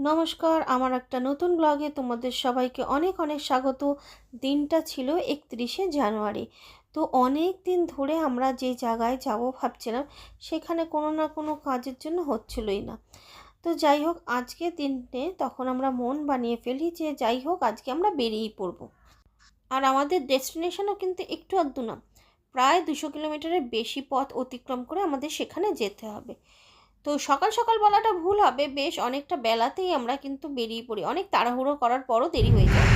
নমস্কার, আমার একটা নতুন ব্লগে তোমাদের সবাইকে অনেক অনেক স্বাগত। দিনটা ছিল 31শে জানুয়ারি। তো অনেক দিন ধরে আমরা যে জায়গায় যাব ভাবছিলাম, সেখানে কোনো না কোনো কাজের জন্য হচ্ছিলই না। তো যাই হোক, আজকে দিনে তখন আমরা মন বানিয়ে ফেলি যে যাই হোক আজকে আমরা বেরিয়েই পড়ব। আর আমাদের ডেস্টিনেশনও কিন্তু একটু আধটু না, প্রায় 200 কিলোমিটারের বেশি পথ অতিক্রম করে আমাদের সেখানে যেতে হবে। তো সকাল সকাল বলাটা ভুল হবে, বেশ অনেকটা বেলাতেই আমরা কিন্তু বেরিয়ে পড়ি। অনেক তাড়াহুড়ো করার পরও দেরি হয়ে যায়।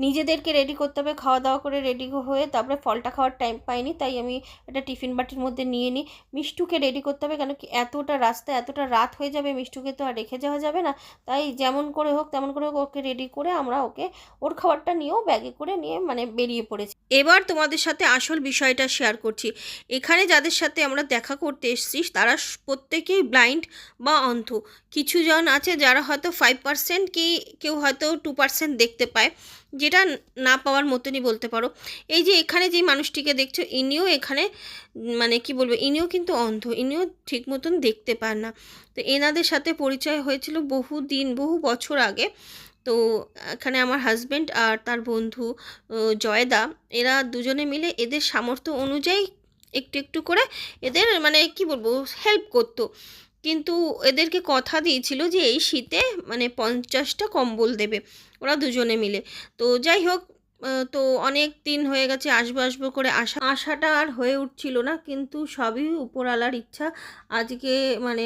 নিজেদেরকে রেডি করতে হবে, খাওয়া দাওয়া করে রেডি হয়ে তারপরে ফলটা খাওয়ার টাইম পাইনি, তাই আমি একটা টিফিন বাটির মধ্যে নিয়ে নিই। মিষ্টুকে রেডি করতে হবে, কেন কি এতটা রাস্তা এতটা রাত হয়ে যাবে, মিষ্টুকে তো আর রেখে যাওয়া যাবে না। তাই যেমন করে হোক তেমন করে হোক ওকে রেডি করে আমরা ওকে ওর খাবারটা নিয়েও ব্যাগে করে নিয়ে বেরিয়ে পড়েছি। এবার তোমাদের সাথে আসল বিষয়টা শেয়ার করছি। এখানে যাদের সাথে আমরা দেখা করতে এসেছি তারা প্রত্যেকেই ব্লাইন্ড বা অন্ধ। কিছু জন আছে যারা হয়তো 5% কি কেউ হয়তো 2% দেখতে পায়, যেটা না পাওয়ার মতনই বলতে পারো। এই যে এখানে যে মানুষটিকে দেখছো, ইনিও এখানে কি বলবো, ইনিও কিন্তু অন্ধ, ইনিও ঠিক মতন দেখতে পান না। তো এনাদের সাথে পরিচয় হয়েছিল বহু বছর আগে। তো এখানে আমার হাজব্যান্ড আর তার বন্ধু জয়দা, এরা দুজনে মিলে এদের সামর্থ্য অনুযায়ী একটু একটু করে এদের কি বলবো হেল্প করতো। কিন্তু এদেরকে কথা দিয়েছিল যে এই শীতে 50টা কম্বল দেবে ওরা দুজনে মিলে। তো যাই হোক, তো অনেক দিন হয়ে গেছে আসবো করে আশাটা আর হয়ে উঠছিল না, কিন্তু সবই উপরওয়ালার ইচ্ছা। আজকে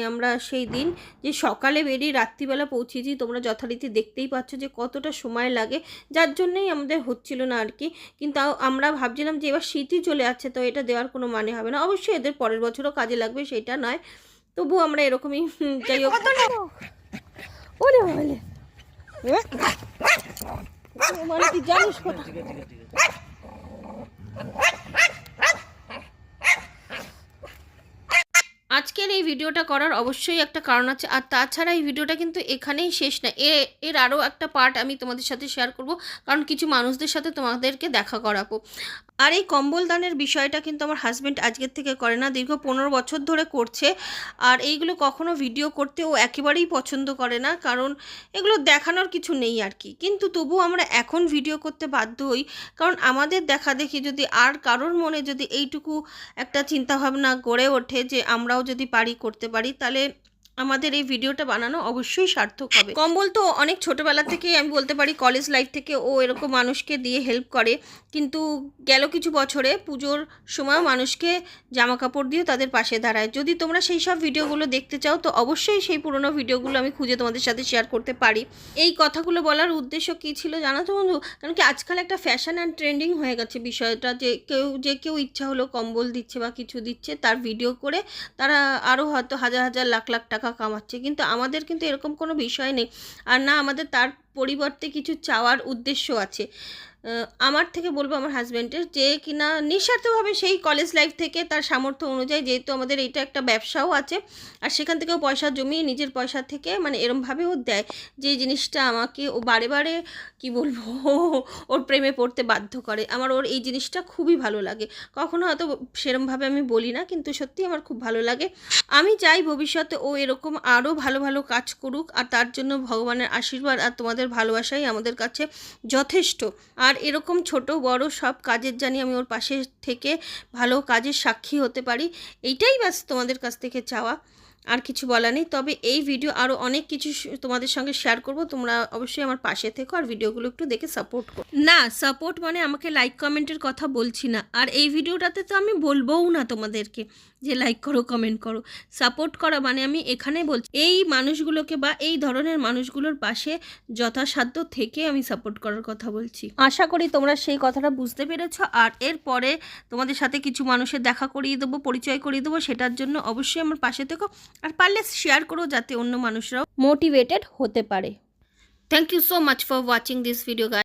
আমরা সেই দিন যে সকালে বেরিয়ে রাত্রিবেলা পৌঁছেছি, তোমরা যথারীতি দেখতেই পাচ্ছ যে কতটা সময় লাগে, যার জন্যই আমাদের হচ্ছিল না আর কি। কিন্তু আমরা ভাবছিলাম যে এবার শীতই চলে যাচ্ছে, তো এটা দেওয়ার কোনো মানে হবে না। অবশ্যই এদের পরের বছরও কাজে লাগবে, সেটা নয়, তবু আমরা এরকমই যাই হোক। তুই জানিস আজকের এই ভিডিওটা করার অবশ্যই একটা কারণ আছে, আর তাছাড়া এই ভিডিওটা কিন্তু এখানেই শেষ না। এর আরও একটা পার্ট আমি তোমাদের সাথে শেয়ার করব, কারণ কিছু মানুষদের সাথে তোমাদেরকে দেখা করাবো। আর এই কম্বল দানের বিষয়টা কিন্তু আমার হাজব্যান্ড আজকের থেকে করে না, দীর্ঘ 15 বছর ধরে করছে। আর এইগুলো কখনো ভিডিও করতে ও একেবারেই পছন্দ করে না, কারণ এগুলো দেখানোর কিছু নেই আর কি। কিন্তু তবু আমরা এখন ভিডিও করতে বাধ্য হই, কারণ আমাদের দেখা দেখি যদি আর কারোর মনে যদি এইটুকু একটা চিন্তাভাবনা গড়ে ওঠে যে আমরাও যদি পারি করতে পারি, তাহলে আমাদের এই ভিডিওটা বানানো অবশ্যই সার্থক হবে। কম্বল তো অনেক ছোটোবেলা থেকেই আমি বলতে পারি, কলেজ লাইফ থেকে ও এরকম মানুষকে দিয়ে হেল্প করে। কিন্তু গেল কিছু বছরে পুজোর সময় মানুষকে জামা কাপড় দিয়ে তাদের পাশে দাঁড়ায়। যদি তোমরা সেই সব ভিডিওগুলো দেখতে চাও, তো অবশ্যই সেই পুরনো ভিডিওগুলো আমি খুঁজে তোমাদের সাথে শেয়ার করতে পারি। এই কথাগুলো বলার উদ্দেশ্য কী ছিল জানো তো বন্ধু? কারণ কি আজকাল একটা ফ্যাশন অ্যান্ড ট্রেন্ডিং হয়ে গেছে বিষয়টা, যে কেউ ইচ্ছা হলো কম্বল দিচ্ছে বা কিছু দিচ্ছে, তার ভিডিও করে তারা আরও হয়তো হাজার হাজার লাখ লাখ টাকা কামাচ্ছে। কিন্তু আমাদের কিন্তু এরকম কোনো বিষয় নেই, আর না আমাদের তার পরিবর্তে কিছু চাওয়ার উদ্দেশ্য আছে। আমার থেকে বলবো আমার হাজব্যান্ডের, যে কিনা নিঃস্বার্থভাবে সেই কলেজ লাইফ থেকে তার সামর্থ্য অনুযায়ী, যেহেতু আমাদের এইটা একটা ব্যবসাও আছে, আর সেখান থেকেও পয়সা জমিয়ে নিজের পয়সা থেকে এরমভাবে ও দেয়, যে জিনিসটা আমাকে ও বারে বারে কি বলবো ওর প্রেমে পড়তে বাধ্য করে। আমার ওর এই জিনিসটা খুবই ভালো লাগে। কখনো হয়তো সেরমভাবে আমি বলি না, কিন্তু সত্যি আমার খুব ভালো লাগে। আমি চাই ভবিষ্যতে ও এরকম আরও ভালো ভালো কাজ করুক, আর তার জন্য ভগবানের আশীর্বাদ আর তোমাদের ভালোবাসাই আমাদের কাছে যথেষ্ট। আর এরকম ছোট বড় সব কাজের জানি আমি ওর পাশে থেকে ভালো কাজের সাক্ষী হতে পারি, এইটাই ব্যাস তোমাদের কাছ থেকে চাওয়া, আর কিছু বলা নেই। তবে এই ভিডিও আরও অনেক কিছু তোমাদের সঙ্গে শেয়ার করব, তোমরা অবশ্যই আমার পাশে থেকো আর ভিডিওগুলো একটু দেখে সাপোর্ট করো। না, সাপোর্ট আমাকে লাইক কমেন্টের কথা বলছি না, আর এই ভিডিওটাতে তো আমি বলবোও না তোমাদেরকে যে লাইক করো কমেন্ট করো। সাপোর্ট করা আমি এখানে বলছি এই মানুষগুলোকে বা এই ধরনের মানুষগুলোর পাশে যথাসাধ্য থেকে আমি সাপোর্ট করার কথা বলছি। আশা করি তোমরা সেই কথাটা বুঝতে পেরেছো। আর এরপরে তোমাদের সাথে কিছু মানুষের দেখা করিয়ে দেবো, পরিচয় করিয়ে দেবো, সেটার জন্য অবশ্যই আমার পাশে থেকো, আর পারলে শেয়ার করো যাতে অন্য মানুষরাও মোটিভেটেড হতে পারে। Thank you so much for watching this video guys.